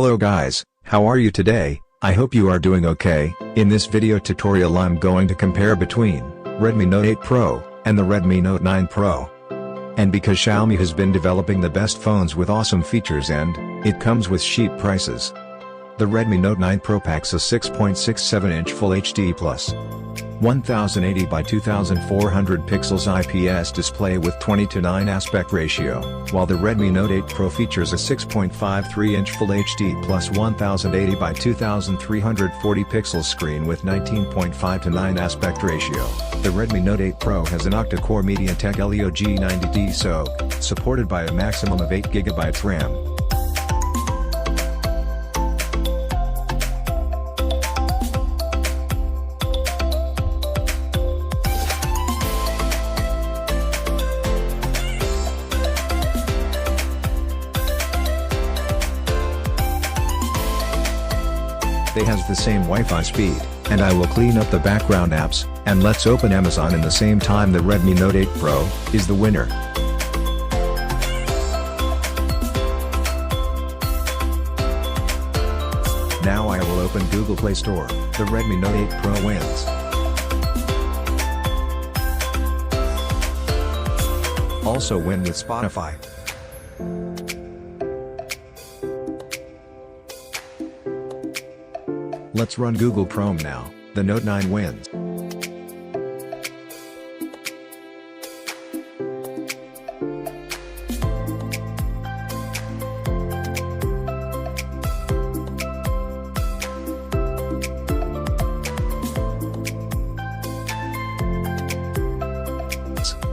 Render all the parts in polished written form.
Hello guys, how are you today? I hope you are doing okay. In this video tutorial I'm going to compare between Redmi Note 8 Pro and the Redmi Note 9 Pro. And because Xiaomi has been developing the best phones with awesome features and it comes with cheap prices. The Redmi Note 9 Pro packs a 6.67-inch Full HD Plus 1080 by 2400 pixels IPS display with 20:9 aspect ratio, while the Redmi Note 8 Pro features a 6.53-inch Full HD Plus 1080 by 2340 pixels screen with 19.5:9 aspect ratio. The Redmi Note 8 Pro has an octa-core MediaTek Helio G90D SoC, supported by a maximum of 8GB RAM. It has the same Wi-Fi speed, and I will clean up the background apps, and let's open Amazon in the same time. The Redmi Note 8 Pro is the winner. Now I will open Google Play Store. The Redmi Note 8 Pro wins. Also win with Spotify. Let's run Google Chrome now. The Note 9 wins.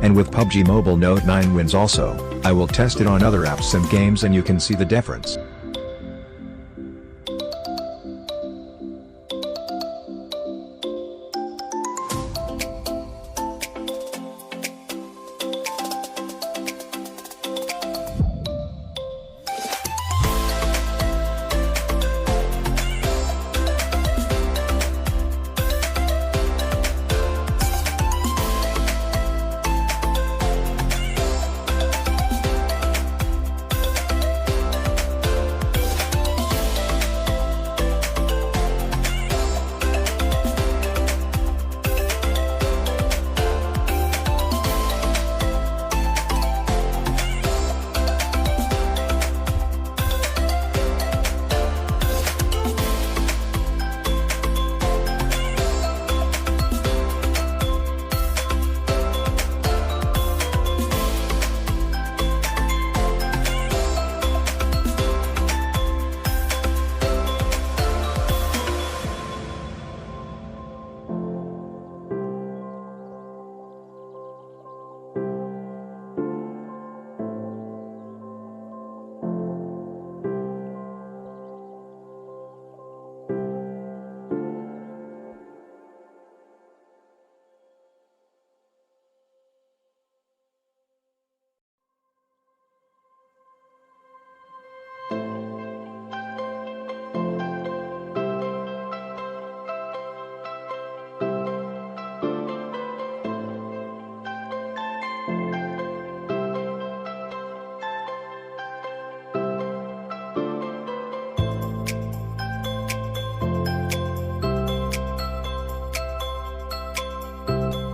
And with PUBG Mobile, Note 9 wins also. I will test it on other apps and games and you can see the difference.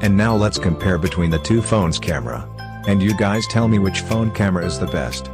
And now let's compare between the two phones' camera. And you guys tell me which phone camera is the best.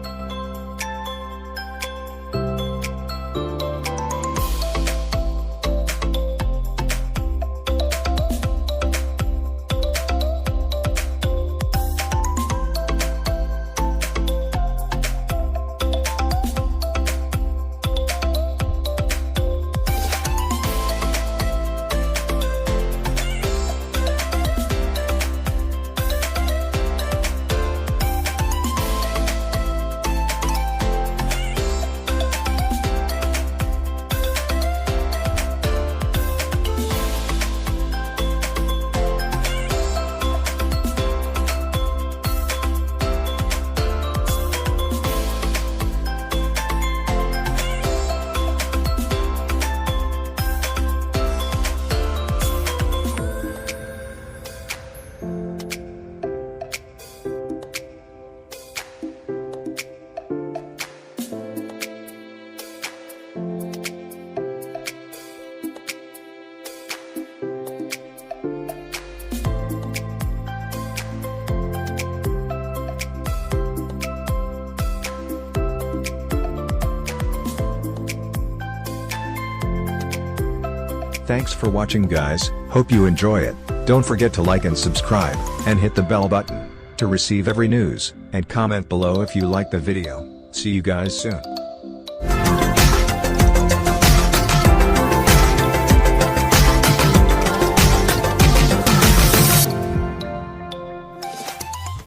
Thanks for watching guys, hope you enjoy it. Don't forget to like and subscribe, and hit the bell button to receive every news, and comment below if you like the video. See you guys soon.